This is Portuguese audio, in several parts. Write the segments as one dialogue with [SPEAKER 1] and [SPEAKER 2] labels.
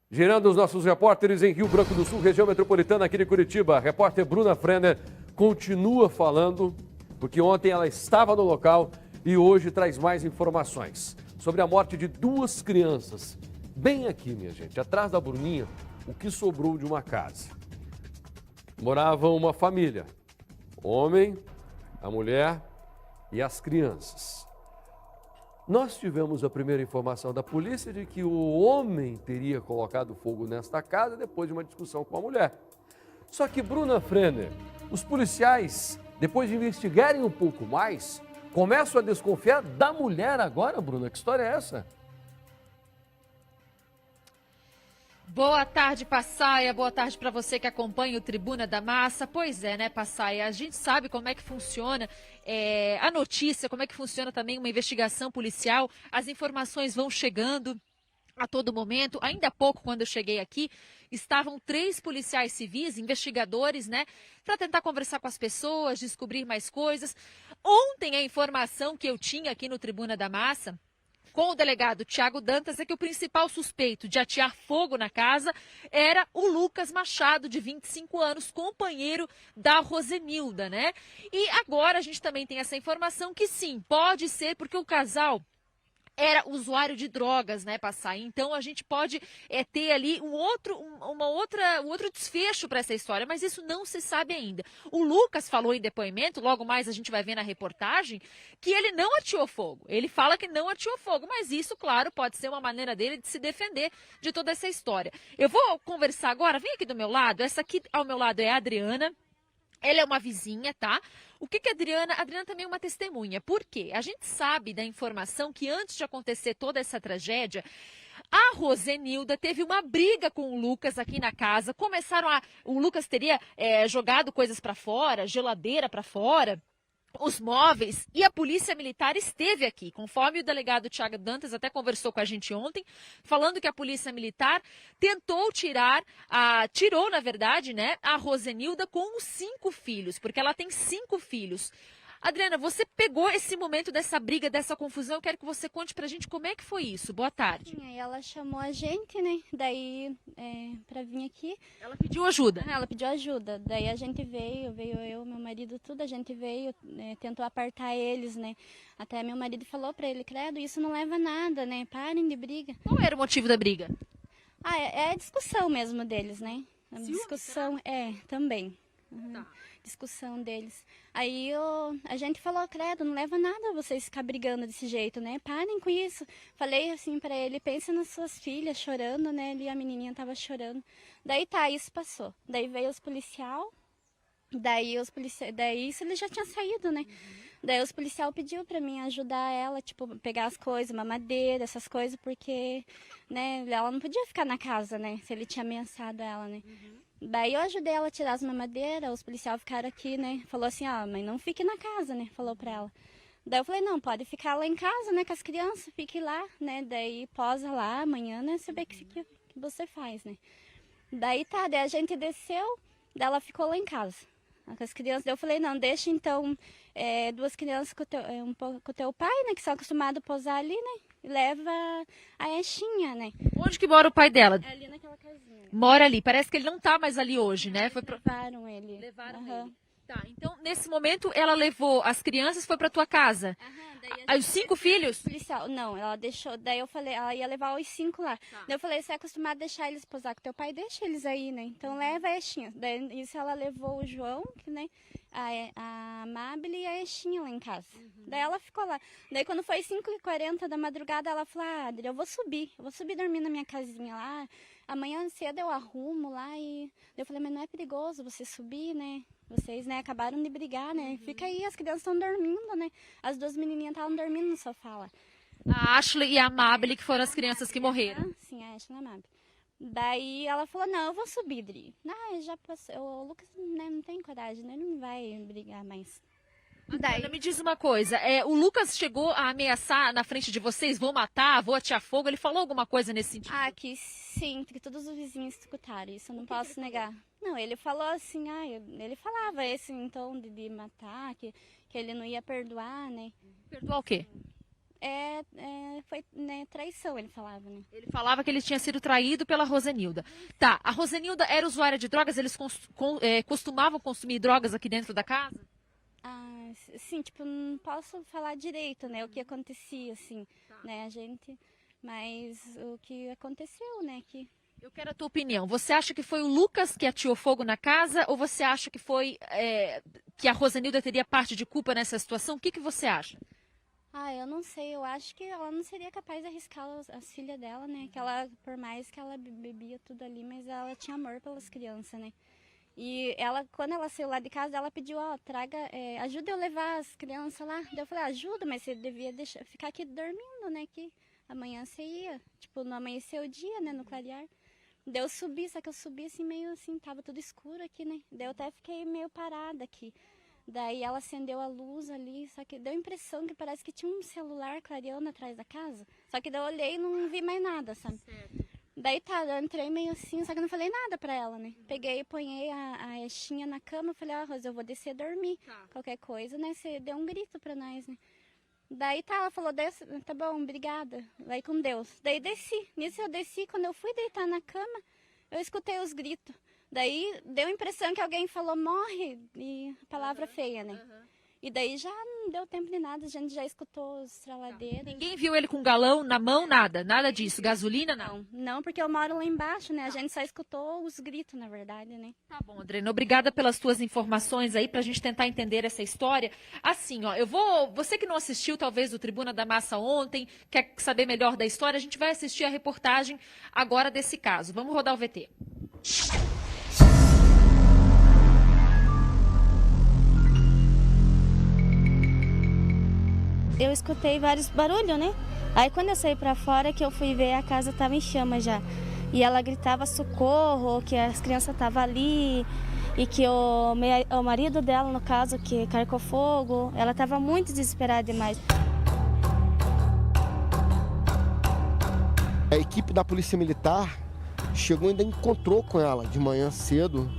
[SPEAKER 1] Girando os nossos repórteres em Rio Branco do Sul, região metropolitana aqui de Curitiba. A repórter Bruna Frenner continua falando, porque ontem ela estava no local e hoje traz mais informações sobre a morte de duas crianças. Bem aqui, minha gente, atrás da Bruninha, o que sobrou de uma casa. Morava uma família, o homem, a mulher e as crianças. Nós tivemos a primeira informação da polícia de que o homem teria colocado fogo nesta casa depois de uma discussão com a mulher. Só que, Bruna Frenner, os policiais, depois de investigarem um pouco mais, começam a desconfiar da mulher agora, Bruna. Que história é essa?
[SPEAKER 2] Boa tarde, Passaia. Boa tarde para você que acompanha o Tribuna da Massa. Pois é, né, Passaia? A gente sabe como é que funciona a notícia, como é que funciona também uma investigação policial. As informações vão chegando a todo momento. Ainda há pouco, quando eu cheguei aqui, estavam 3 policiais civis, investigadores, né, para tentar conversar com as pessoas, descobrir mais coisas. Ontem, a informação que eu tinha aqui no Tribuna da Massa, com o delegado Tiago Dantas, é que o principal suspeito de atear fogo na casa era o Lucas Machado, de 25 anos, companheiro da Rosenilda, né? E agora a gente também tem essa informação que sim, pode ser porque o casal era usuário de drogas, né, Passaia? Então a gente pode ter ali um outro desfecho para essa história, mas isso não se sabe ainda. O Lucas falou em depoimento, logo mais a gente vai ver na reportagem, que ele não ateou fogo. Ele fala que não ateou fogo, mas isso, claro, pode ser uma maneira dele de se defender de toda essa história. Eu vou conversar agora, vem aqui do meu lado, essa aqui ao meu lado é a Adriana. Ela é uma vizinha, tá? O que a Adriana também é uma testemunha. Por quê? A gente sabe da informação que antes de acontecer toda essa tragédia, a Rosenilda teve uma briga com o Lucas aqui na casa. O Lucas teria jogado coisas para fora, geladeira para fora, os móveis, e a polícia militar esteve aqui, conforme o delegado Tiago Dantas até conversou com a gente ontem, falando que a polícia militar tentou tirou, na verdade, né, a Rosenilda com os 5 filhos, porque ela tem 5 filhos. Adriana, você pegou esse momento dessa briga, dessa confusão, eu quero que você conte pra gente como é que foi isso. Boa tarde.
[SPEAKER 3] Sim, aí ela chamou a gente, né, daí pra vir aqui.
[SPEAKER 2] Ela pediu ajuda.
[SPEAKER 3] Ela pediu ajuda, daí a gente veio eu, meu marido, tudo, a gente veio, tentou apartar eles, né. Até meu marido falou pra ele, credo, isso não leva a nada, né, parem de briga.
[SPEAKER 2] Qual era o motivo da briga?
[SPEAKER 3] É a discussão mesmo deles, né. A
[SPEAKER 2] Ciúme,
[SPEAKER 3] discussão, também. Uhum.
[SPEAKER 2] Tá.
[SPEAKER 3] Discussão deles. Aí a gente falou, credo, não leva nada vocês ficar brigando desse jeito, né? Parem com isso. Falei assim pra ele, pensa nas suas filhas chorando, né? Ali a menininha tava chorando. Daí tá, isso passou. Daí veio os policial, daí isso ele já tinha saído, né? Daí os policial pediu pra mim ajudar ela, tipo, pegar as coisas, mamadeira, essas coisas, porque, né, ela não podia ficar na casa, né? Se ele tinha ameaçado ela, né? Daí eu ajudei ela a tirar as mamadeiras, os policiais ficaram aqui, né? Falou assim, mãe, não fique na casa, né? Falou pra ela. Daí eu falei, não, pode ficar lá em casa, né? Com as crianças, fique lá, né? Daí posa lá, amanhã, né? Saber que você faz, né? Daí tá, daí a gente desceu, daí ela ficou lá em casa, com as crianças. Daí eu falei, não, deixa então 2 crianças com o teu pai, né? Que são acostumados a posar ali, né? E leva a Exinha, né?
[SPEAKER 2] Onde que mora o pai dela?
[SPEAKER 3] É ali naquela casinha.
[SPEAKER 2] Mora ali. Parece que ele não tá mais ali hoje, né?
[SPEAKER 3] Levaram ele.
[SPEAKER 2] Levaram
[SPEAKER 3] Aham.
[SPEAKER 2] ele. Tá, então nesse momento ela levou as crianças, foi pra tua casa. Os 5 filhos?
[SPEAKER 3] Policial, não, ela deixou, daí eu falei, ela ia levar os 5 lá.
[SPEAKER 2] Tá.
[SPEAKER 3] Daí eu falei, você é acostumado a deixar eles posar com teu pai, deixa eles aí, né? Então leva a Exinha. Daí isso ela levou o João, que, né? A Amabile e a Exinha lá em casa. Daí ela ficou lá. Daí quando foi 5h40 da madrugada, ela falou, Adri, eu vou subir dormir na minha casinha lá. Amanhã cedo eu arrumo lá e... Daí eu falei, mas não é perigoso você subir, né? Vocês, né, acabaram de brigar, né? Fica aí, as crianças estão dormindo, né? As 2 menininhas estavam dormindo no sofá lá.
[SPEAKER 2] A Ashley e a Amabile, que foram as crianças que morreram.
[SPEAKER 3] Sim, a Ashley e a Amabile. Daí ela falou, não, eu vou subir, Dri. Já passou, o Lucas, né, não tem coragem, né? Ele não vai brigar mais.
[SPEAKER 2] Adriana, me diz uma coisa, o Lucas chegou a ameaçar na frente de vocês, vou matar, vou atear fogo, ele falou alguma coisa nesse sentido?
[SPEAKER 3] Que sim, que todos os vizinhos escutaram, isso eu não posso negar. Não, ele falou assim, ele falava esse em tom de matar, que ele não ia perdoar, né?
[SPEAKER 2] Perdoar o quê?
[SPEAKER 3] Foi, né, traição, ele falava, né?
[SPEAKER 2] Ele falava que ele tinha sido traído pela Rosenilda. Tá, a Rosenilda era usuária de drogas? Eles costumavam consumir drogas aqui dentro da casa?
[SPEAKER 3] Ah, sim, tipo, não posso falar direito, né, o que acontecia, assim, né, mas o que aconteceu, né, que...
[SPEAKER 2] Eu quero a tua opinião. Você acha que foi o Lucas que ateou fogo na casa ou você acha que foi que a Rosenilda teria parte de culpa nessa situação? O que você acha?
[SPEAKER 3] Ah, eu não sei, eu acho que ela não seria capaz de arriscar as filhas dela, né, que ela, por mais que ela bebia tudo ali, mas ela tinha amor pelas crianças, né. E ela, quando ela saiu lá de casa, ela pediu, ajuda eu a levar as crianças lá. Daí eu falei, ajuda, mas você devia ficar aqui dormindo, né, que amanhã você ia, tipo, não amanheceu o dia, né, no clarear. Daí eu subi, só que eu subi assim, meio assim, tava tudo escuro aqui, né, daí eu até fiquei meio parada aqui. Daí ela acendeu a luz ali, só que deu a impressão que parece que tinha um celular clareando atrás da casa. Só que daí eu olhei e não vi mais nada, sabe? Certo. Daí eu entrei meio assim, só que eu não falei nada pra ela, né? Peguei e ponhei a Exinha na cama, falei, Rosa, eu vou descer dormir. Qualquer coisa, né? Você deu um grito pra nós, né? Daí ela falou, tá bom, obrigada, vai com Deus. Daí desci, nisso eu desci, quando eu fui deitar na cama, eu escutei os gritos. Daí deu a impressão que alguém falou, morre, e palavra feia, né? E daí já não deu tempo de nada, a gente já escutou os traladeiros.
[SPEAKER 2] Ninguém viu ele com galão na mão, nada disso, gasolina, não?
[SPEAKER 3] Não, porque eu moro lá embaixo, né? A gente só escutou os gritos, na verdade, né?
[SPEAKER 2] Tá bom, Adriana, obrigada pelas tuas informações aí pra gente tentar entender essa história. Assim, ó, você que não assistiu talvez o Tribuna da Massa ontem, quer saber melhor da história, a gente vai assistir a reportagem agora desse caso. Vamos rodar o VT.
[SPEAKER 4] Eu escutei vários barulhos, né? Aí quando eu saí pra fora que eu fui ver, a casa tava em chamas já. E ela gritava socorro, que as crianças estavam ali e que o marido dela, no caso, que carcou fogo, ela tava muito desesperada demais.
[SPEAKER 5] A equipe da Polícia Militar chegou e ainda encontrou com ela de manhã cedo,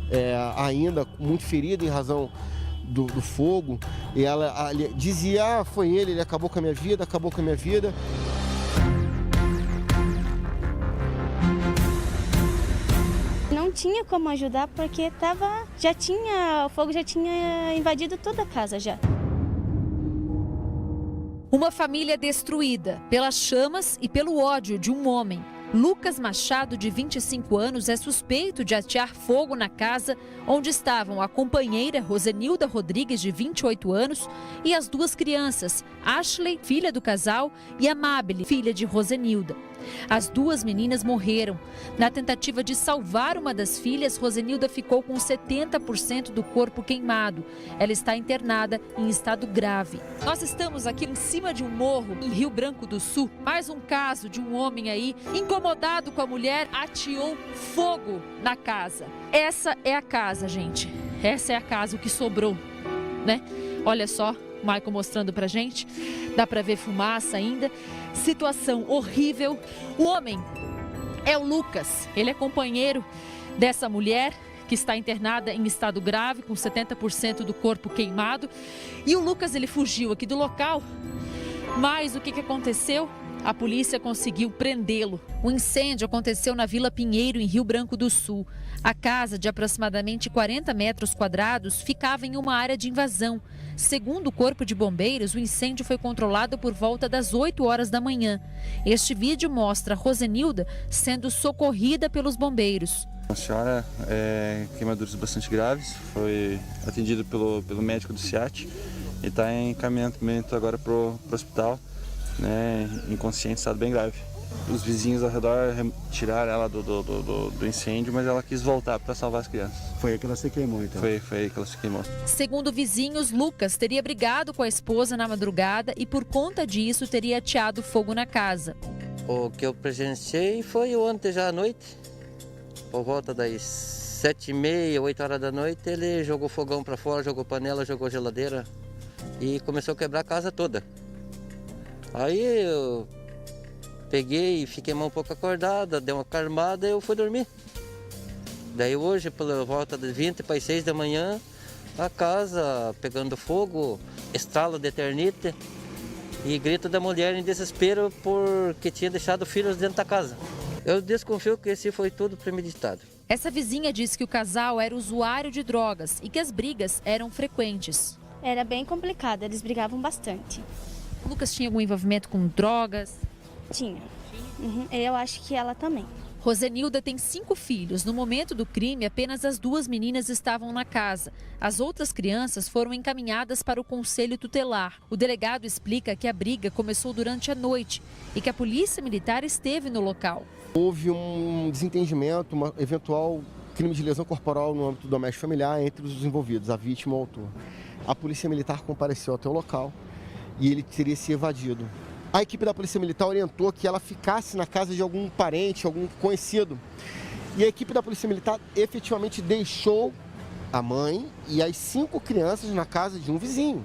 [SPEAKER 5] ainda muito ferida em razão do fogo, e ela dizia, foi ele acabou com a minha vida, acabou com a minha vida.
[SPEAKER 4] Não tinha como ajudar porque o fogo já tinha invadido toda a casa já.
[SPEAKER 2] Uma família destruída pelas chamas e pelo ódio de um homem. Lucas Machado, de 25 anos, é suspeito de atear fogo na casa onde estavam a companheira Rosenilda Rodrigues, de 28 anos, e as duas crianças, Ashley, filha do casal, e Amabile, filha de Rosenilda. As duas meninas morreram. Na tentativa de salvar uma das filhas, Rosenilda ficou com 70% do corpo queimado. Ela está internada em estado grave. Nós estamos aqui em cima de um morro, em Rio Branco do Sul. Mais um caso de um homem aí, incomodado com a mulher, ateou fogo na casa. Essa é a casa, gente. Essa é a casa, o que sobrou, né? Olha só. O Michael mostrando pra gente, dá pra ver fumaça ainda, situação horrível. O homem é o Lucas, ele é companheiro dessa mulher que está internada em estado grave, com 70% do corpo queimado. E o Lucas, ele fugiu aqui do local, mas o que aconteceu? A polícia conseguiu prendê-lo. O incêndio aconteceu na Vila Pinheiro, em Rio Branco do Sul. A casa, de aproximadamente 40 metros quadrados, ficava em uma área de invasão. Segundo o Corpo de Bombeiros, o incêndio foi controlado por volta das 8 horas da manhã. Este vídeo mostra Rosenilda sendo socorrida pelos bombeiros.
[SPEAKER 6] A senhora queimaduras bastante graves, foi atendida pelo médico do SEAT e está em encaminhamento agora para o hospital, né, inconsciente, estado bem grave. Os vizinhos ao redor tiraram ela do incêndio, mas ela quis voltar para salvar as crianças.
[SPEAKER 5] Foi aí que ela se queimou, então?
[SPEAKER 6] Foi aí que ela se queimou.
[SPEAKER 2] Segundo vizinhos, Lucas teria brigado com a esposa na madrugada e por conta disso teria ateado fogo na casa.
[SPEAKER 7] O que eu presenciei foi ontem já à noite, por volta das 7h30, 8 horas da noite, ele jogou fogão para fora, jogou panela, jogou geladeira e começou a quebrar a casa toda. Aí eu peguei e fiquei um pouco acordada, dei uma calmada e eu fui dormir. Daí hoje, pela volta de 20 para as 6 da manhã, a casa pegando fogo, estralo de eternite e grito da mulher em desespero porque tinha deixado filhos dentro da casa. Eu desconfio que esse foi tudo premeditado.
[SPEAKER 2] Essa vizinha disse que o casal era usuário de drogas e que as brigas eram frequentes.
[SPEAKER 4] Era bem complicado, eles brigavam bastante.
[SPEAKER 2] O Lucas tinha algum envolvimento com drogas?
[SPEAKER 4] Tinha. Eu acho que ela também.
[SPEAKER 2] Rosenilda tem 5 filhos. No momento do crime, apenas as 2 meninas estavam na casa. As outras crianças foram encaminhadas para o conselho tutelar. O delegado explica que a briga começou durante a noite e que a polícia militar esteve no local.
[SPEAKER 5] Houve um desentendimento, um eventual crime de lesão corporal no âmbito doméstico familiar entre os envolvidos, a vítima e o autor. A polícia militar compareceu até o local e ele teria se evadido. A equipe da Polícia Militar orientou que ela ficasse na casa de algum parente, algum conhecido. E a equipe da Polícia Militar efetivamente deixou a mãe e as 5 crianças na casa de um vizinho.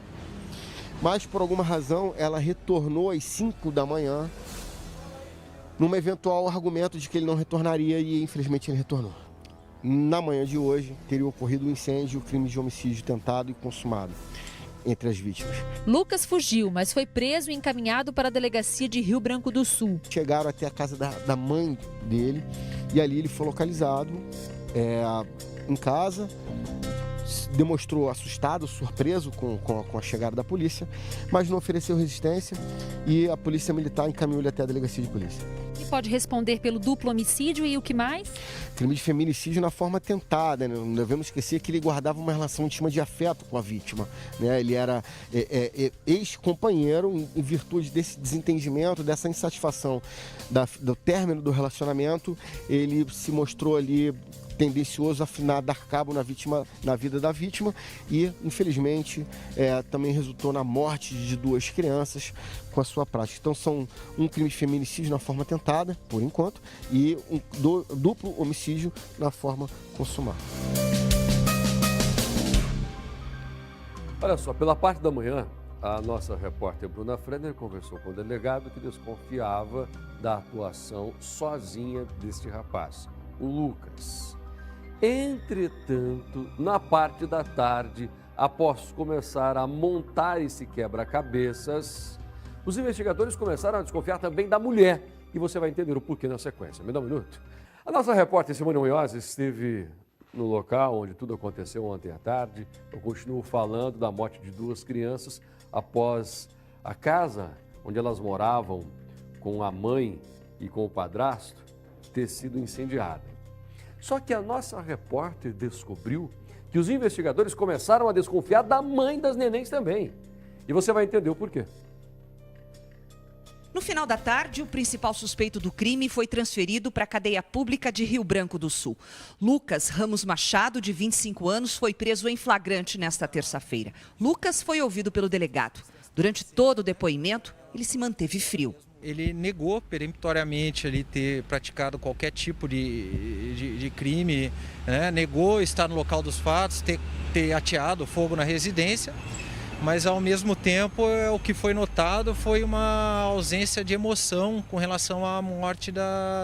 [SPEAKER 5] Mas, por alguma razão, ela retornou às 5 da manhã, num eventual argumento de que ele não retornaria e, infelizmente, ele retornou. Na manhã de hoje, teria ocorrido um incêndio e o crime de homicídio tentado e consumado entre as vítimas.
[SPEAKER 2] Lucas fugiu, mas foi preso e encaminhado para a delegacia de Rio Branco do Sul.
[SPEAKER 5] Chegaram até a casa da mãe dele e ali ele foi localizado em casa, demonstrou assustado, surpreso com a chegada da polícia, mas não ofereceu resistência e a polícia militar encaminhou ele até a delegacia de polícia.
[SPEAKER 2] Ele pode responder pelo duplo homicídio e o que mais?
[SPEAKER 5] Crime de feminicídio na forma tentada, né? Não devemos esquecer que ele guardava uma relação íntima de afeto com a vítima, né? Ele era ex-companheiro em virtude desse desentendimento, dessa insatisfação do término do relacionamento. Ele se mostrou ali tendencioso a dar cabo na vida da vítima e, infelizmente, também resultou na morte de 2 crianças com a sua prática. Então, são um crime de feminicídio na forma tentada, por enquanto, e um duplo homicídio na forma consumada.
[SPEAKER 1] Olha só, pela parte da manhã, a nossa repórter Bruna Frenner conversou com o delegado que desconfiava da atuação sozinha deste rapaz, o Lucas. Entretanto, na parte da tarde, após começar a montar esse quebra-cabeças, os investigadores começaram a desconfiar também da mulher. E você vai entender o porquê na sequência. Me dá um minuto. A nossa repórter Simone Munhoz esteve no local onde tudo aconteceu ontem à tarde. Eu continuo falando da morte de 2 crianças após a casa onde elas moravam com a mãe e com o padrasto ter sido incendiada. Só que a nossa repórter descobriu que os investigadores começaram a desconfiar da mãe das nenéns também. E você vai entender o porquê.
[SPEAKER 8] No final da tarde, o principal suspeito do crime foi transferido para a cadeia pública de Rio Branco do Sul. Lucas Ramos Machado, de 25 anos, foi preso em flagrante nesta terça-feira. Lucas foi ouvido pelo delegado. Durante todo o depoimento, ele se manteve frio.
[SPEAKER 9] Ele negou peremptoriamente ali ter praticado qualquer tipo de crime, né? Negou estar no local dos fatos, ter ateado fogo na residência, mas ao mesmo tempo o que foi notado foi uma ausência de emoção com relação à morte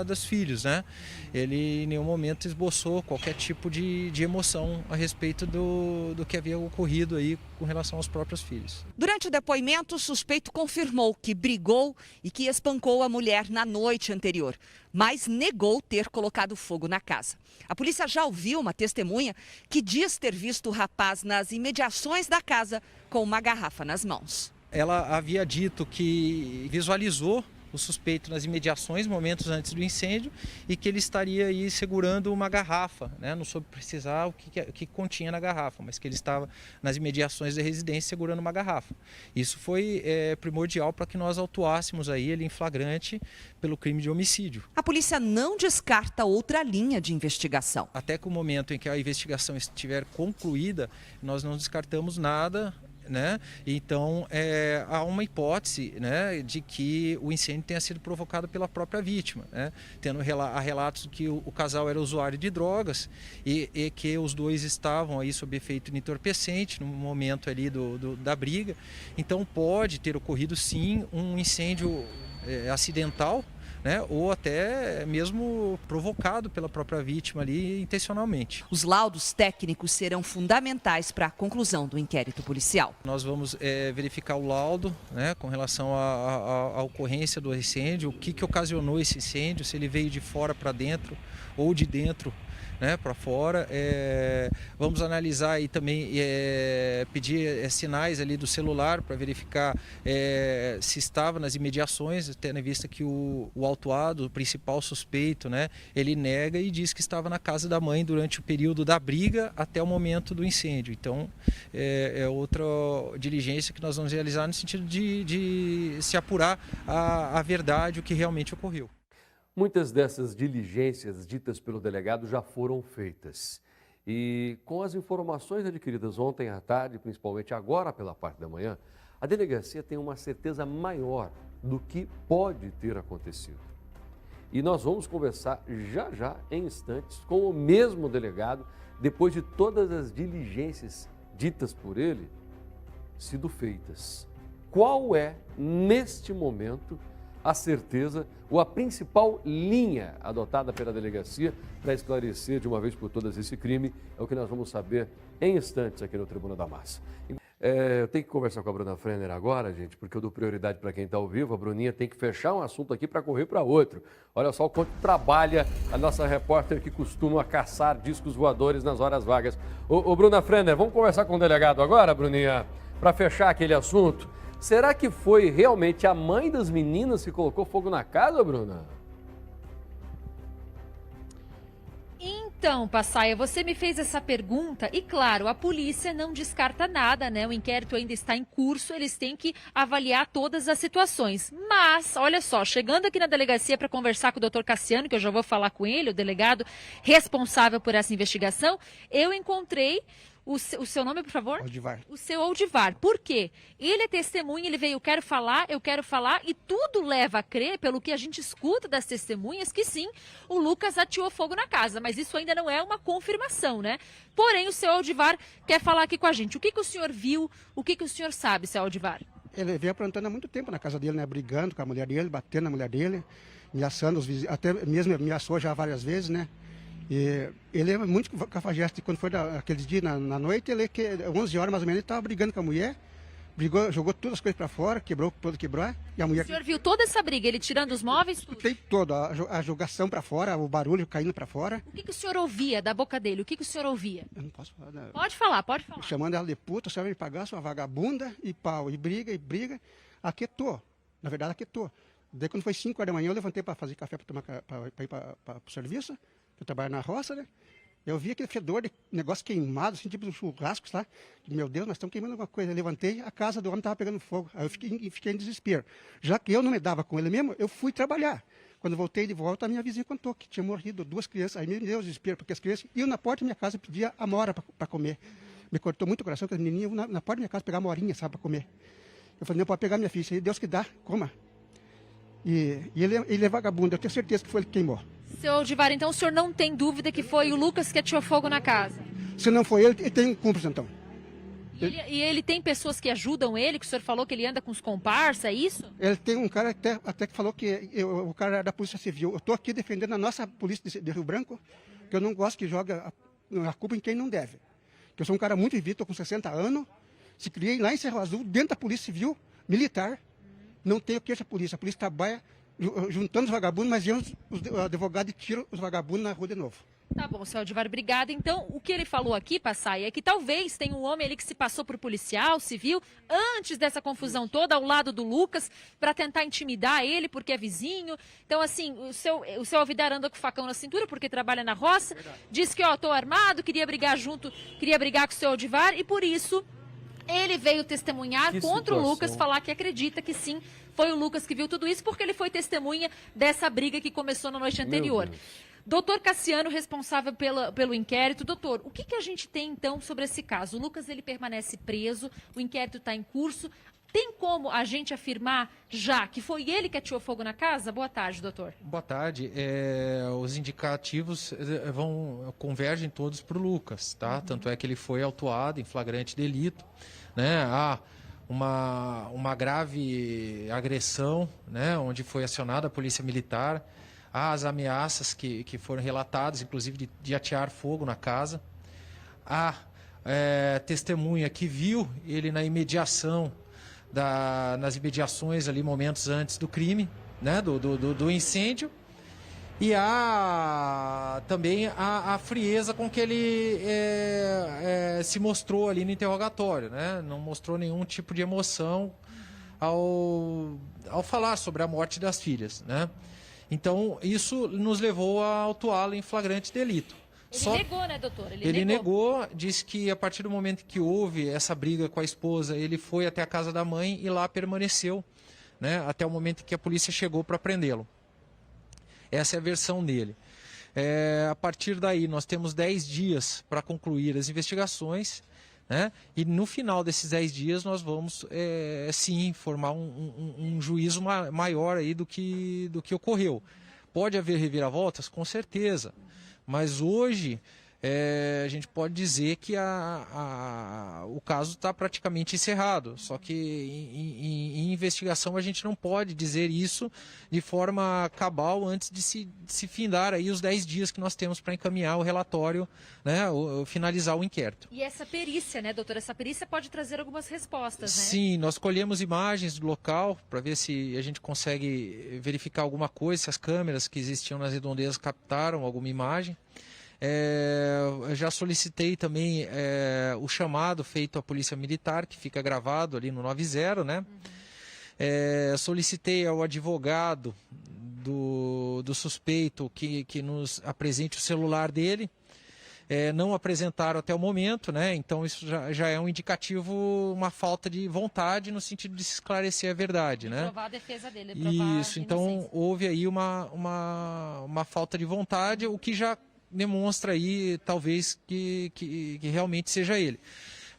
[SPEAKER 9] dos filhos, né? Ele em nenhum momento esboçou qualquer tipo de emoção a respeito do que havia ocorrido aí com relação aos próprios filhos.
[SPEAKER 8] Durante o depoimento, o suspeito confirmou que brigou e que espancou a mulher na noite anterior, mas negou ter colocado fogo na casa. A polícia já ouviu uma testemunha que diz ter visto o rapaz nas imediações da casa com uma garrafa nas mãos.
[SPEAKER 9] Ela havia dito que visualizou o suspeito nas imediações, momentos antes do incêndio, e que ele estaria aí segurando uma garrafa, né? Não soube precisar o que continha na garrafa, mas que ele estava nas imediações da residência segurando uma garrafa. Isso foi primordial para que nós autuássemos aí ele em flagrante pelo crime de homicídio.
[SPEAKER 8] A polícia não descarta outra linha de investigação.
[SPEAKER 9] Até que o momento em que a investigação estiver concluída, nós não descartamos nada, né? Então, há uma hipótese, né, de que o incêndio tenha sido provocado pela própria vítima, né? Tendo relatos de que o casal era usuário de drogas e que os 2 estavam aí sob efeito de entorpecente no momento ali da briga. Então, pode ter ocorrido sim um incêndio acidental, né, ou até mesmo provocado pela própria vítima ali intencionalmente.
[SPEAKER 8] Os laudos técnicos serão fundamentais para a conclusão do inquérito policial.
[SPEAKER 9] Nós vamos verificar o laudo, né, com relação à ocorrência do incêndio, o que ocasionou esse incêndio, se ele veio de fora para dentro ou de dentro, né, para fora. Vamos analisar e também pedir sinais ali do celular para verificar se estava nas imediações, tendo em vista que o autuado, o principal suspeito, né, ele nega e diz que estava na casa da mãe durante o período da briga até o momento do incêndio. Então, é outra diligência que nós vamos realizar no sentido de se apurar a verdade, o que realmente ocorreu.
[SPEAKER 1] Muitas dessas diligências ditas pelo delegado já foram feitas. E com as informações adquiridas ontem à tarde, principalmente agora pela parte da manhã, a delegacia tem uma certeza maior do que pode ter acontecido. E nós vamos conversar já em instantes com o mesmo delegado, depois de todas as diligências ditas por ele sido feitas. Qual é, neste momento, a certeza ou a principal linha adotada pela delegacia para esclarecer de uma vez por todas esse crime? É o que nós vamos saber em instantes aqui no Tribuna da Massa. Eu tenho que conversar com a Bruna Frenner agora, gente, porque eu dou prioridade para quem está ao vivo. A Bruninha tem que fechar um assunto aqui para correr para outro. Olha só o quanto trabalha a nossa repórter que costuma caçar discos voadores nas horas vagas. Ô Bruna Frenner, vamos conversar com o delegado agora, Bruninha, para fechar aquele assunto. Será que foi realmente a mãe das meninas que colocou fogo na casa, Bruna?
[SPEAKER 2] Então, Passaia, você me fez essa pergunta e, claro, a polícia não descarta nada, né? O inquérito ainda está em curso, eles têm que avaliar todas as situações. Mas, olha só, chegando aqui na delegacia para conversar com o Dr. Cassiano, que eu já vou falar com ele, o delegado responsável por essa investigação, eu encontrei o seu nome, por favor?
[SPEAKER 10] Oldivar.
[SPEAKER 2] O seu Oldivar. Por quê? Ele é testemunha, ele veio, eu quero falar, e tudo leva a crer, pelo que a gente escuta das testemunhas, que sim, o Lucas ateou fogo na casa, mas isso ainda não é uma confirmação, né? Porém, o seu Oldivar quer falar aqui com a gente. O que o senhor viu, o que o senhor sabe, seu Oldivar?
[SPEAKER 10] Ele veio aprontando há muito tempo na casa dele, né? Brigando com a mulher dele, batendo na mulher dele, ameaçando os vizinhos, até mesmo ameaçou já várias vezes, né? E ele é muito cafajeste. Quando foi aqueles dias na noite, 11 horas mais ou menos, ele estava brigando com a mulher, jogou todas as coisas para fora, quebrou, e a mulher...
[SPEAKER 2] O senhor viu toda essa briga, ele tirando os móveis? Tudo?
[SPEAKER 10] Tem toda a jogação para fora, o barulho caindo para fora.
[SPEAKER 2] O que o senhor ouvia da boca dele? O que o senhor ouvia?
[SPEAKER 10] Eu não posso falar. Né?
[SPEAKER 2] Pode falar.
[SPEAKER 10] Chamando ela de puta, você vai me pagar, sua vagabunda, e pau, e briga. Aquietou. Na verdade, aquietou. Daí quando foi 5 horas da manhã, eu levantei para fazer café para ir para o serviço. Eu trabalho na roça, né? Eu vi aquele fedor de negócio queimado, assim, tipo um churrasco, lá. Meu Deus, nós estamos queimando alguma coisa. Eu levantei, a casa do homem estava pegando fogo. Aí eu fiquei em desespero. Já que eu não me dava com ele mesmo, eu fui trabalhar. Quando voltei de volta, a minha vizinha contou que tinha morrido 2 crianças. Aí me deu desespero, porque as crianças iam na porta da minha casa e pediam a mora para comer. Me cortou muito o coração, porque as menininhas iam na porta da minha casa pegar a morinha, sabe, para comer. Eu falei, não, pode pegar minha filha, isso aí Deus que dá, coma. E ele é vagabundo, eu tenho certeza que foi ele que queimou.
[SPEAKER 2] Seu Oldivar, então o senhor não tem dúvida que foi o Lucas que ateou fogo na casa?
[SPEAKER 10] Se não foi ele tem um cúmplice, então.
[SPEAKER 2] E ele tem pessoas que ajudam ele, que o senhor falou que ele anda com os comparsas, é isso?
[SPEAKER 10] Ele tem um cara até que falou que o cara é da Polícia Civil. Eu estou aqui defendendo a nossa polícia de Rio Branco, que eu não gosto que joga a culpa em quem não deve. Que eu sou um cara muito vivido, estou com 60 anos, se criei lá em Cerro Azul, dentro da Polícia Civil, militar. Não tenho queixa a polícia trabalha juntando os vagabundos, mas os advogados tiram os vagabundos na rua de novo.
[SPEAKER 2] Tá bom, seu Oldivar, obrigada. Então, o que ele falou aqui, Passaia, é que talvez tenha um homem ali que se passou por policial, civil, antes dessa confusão toda, ao lado do Lucas, para tentar intimidar ele, porque é vizinho. Então, assim, o seu Oldivar anda com o facão na cintura, porque trabalha na roça, disse que, tô armado, queria brigar com o seu Oldivar, e por isso ele veio testemunhar contra o Lucas, falar que acredita que sim, foi o Lucas que viu tudo isso, porque ele foi testemunha dessa briga que começou na noite anterior. Doutor Cassiano, responsável pelo inquérito. Doutor, o que a gente tem, então, sobre esse caso? O Lucas, ele permanece preso, o inquérito está em curso. Tem como a gente afirmar já que foi ele que ateou fogo na casa? Boa tarde, doutor.
[SPEAKER 9] Boa tarde. Os indicativos convergem todos para o Lucas, tá? Tanto é que ele foi autuado em flagrante delito, né? uma grave agressão, né, onde foi acionada a polícia militar. Há as ameaças que foram relatadas, inclusive de atear fogo na casa. Há testemunha que viu ele na imediação, nas imediações ali, momentos antes do crime, né, do incêndio. E há também a frieza com que ele se mostrou ali no interrogatório, né? Não mostrou nenhum tipo de emoção ao falar sobre a morte das filhas, né? Então, isso nos levou a autuá-lo em flagrante delito.
[SPEAKER 2] Ele negou, né, doutor?
[SPEAKER 9] Ele negou, disse que a partir do momento que houve essa briga com a esposa, ele foi até a casa da mãe e lá permaneceu, né, até o momento que a polícia chegou para prendê-lo. Essa é a versão dele. A partir daí, nós temos 10 dias para concluir as investigações, né? E no final desses 10 dias nós vamos, sim, formar um juízo maior aí do que ocorreu. Pode haver reviravoltas? Com certeza. Mas hoje a gente pode dizer que o caso está praticamente encerrado. Só que em investigação a gente não pode dizer isso de forma cabal antes de se findar aí os 10 dias que nós temos para encaminhar o relatório, né, finalizar o inquérito.
[SPEAKER 2] E essa perícia, né, doutora? Essa perícia pode trazer algumas respostas, né?
[SPEAKER 9] Sim, nós colhemos imagens do local para ver se a gente consegue verificar alguma coisa, se as câmeras que existiam nas redondezas captaram alguma imagem. Já solicitei também o chamado feito à Polícia Militar, que fica gravado ali no 90, né? Solicitei ao advogado do suspeito que nos apresente o celular dele. Não apresentaram até o momento, né? Então isso já é um indicativo, uma falta de vontade no sentido de se esclarecer a verdade, né?
[SPEAKER 2] Provar a defesa dele, provar
[SPEAKER 9] isso, então houve aí uma falta de vontade, o que já demonstra aí, talvez, que realmente seja ele.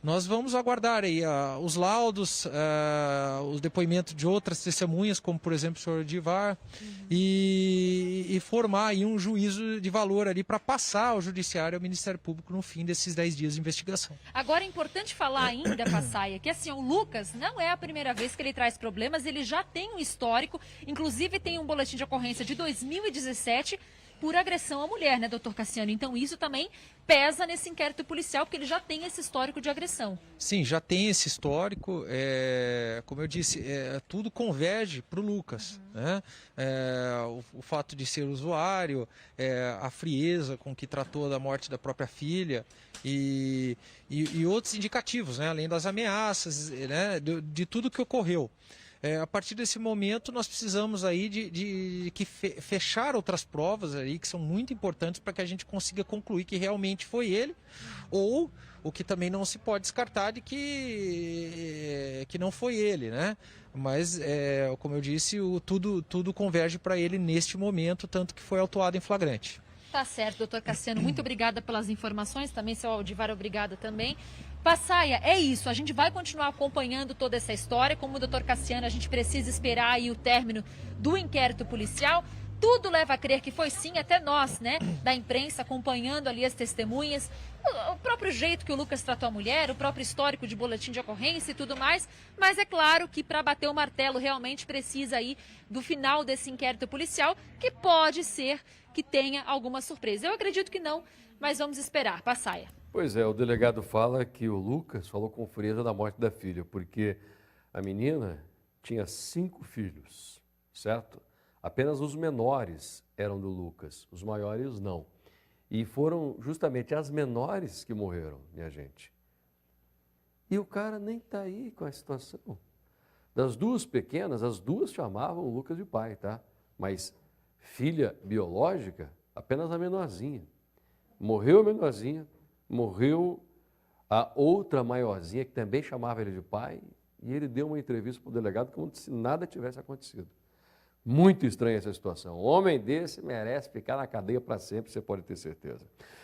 [SPEAKER 9] Nós vamos aguardar aí os laudos, os depoimentos de outras testemunhas, como por exemplo o senhor Divar, e formar aí um juízo de valor ali para passar ao Judiciário e ao Ministério Público no fim desses 10 dias de investigação.
[SPEAKER 2] Agora é importante falar ainda, Passaia, que assim, o Lucas não é a primeira vez que ele traz problemas, ele já tem um histórico, inclusive tem um boletim de ocorrência de 2017, por agressão à mulher, né, doutor Cassiano? Então isso também pesa nesse inquérito policial, porque ele já tem esse histórico de agressão.
[SPEAKER 9] Sim, já tem esse histórico. Como eu disse, tudo converge para o Lucas. Né? O fato de ser usuário, a frieza com que tratou da morte da própria filha e outros indicativos, né? Além das ameaças, né? de tudo que ocorreu. A partir desse momento nós precisamos aí de fechar outras provas aí que são muito importantes para que a gente consiga concluir que realmente foi ele, ou o que também não se pode descartar de que não foi ele, né? Mas, como eu disse, tudo converge para ele neste momento, tanto que foi autuado em flagrante.
[SPEAKER 2] Tá certo, doutor Cassiano, muito obrigada pelas informações, também seu Aldivar, obrigada também. Passaia, é isso, a gente vai continuar acompanhando toda essa história, como o doutor Cassiano, a gente precisa esperar aí o término do inquérito policial. Tudo leva a crer que foi sim, até nós, né, da imprensa, acompanhando ali as testemunhas, o próprio jeito que o Lucas tratou a mulher, o próprio histórico de boletim de ocorrência e tudo mais, mas é claro que para bater o martelo realmente precisa aí do final desse inquérito policial, que pode ser que tenha alguma surpresa. Eu acredito que não, mas vamos esperar. Passaia.
[SPEAKER 1] Pois é, o delegado fala que o Lucas falou com frieza da morte da filha, porque a menina tinha 5 filhos, certo? Apenas os menores eram do Lucas, os maiores não. E foram justamente as menores que morreram, minha gente. E o cara nem está aí com a situação. Das 2 pequenas, as 2 chamavam o Lucas de pai, tá? Mas filha biológica, apenas a menorzinha. Morreu a menorzinha, morreu a outra maiorzinha, que também chamava ele de pai, e ele deu uma entrevista para o delegado como se nada tivesse acontecido. Muito estranha essa situação. Um homem desse merece ficar na cadeia para sempre, você pode ter certeza.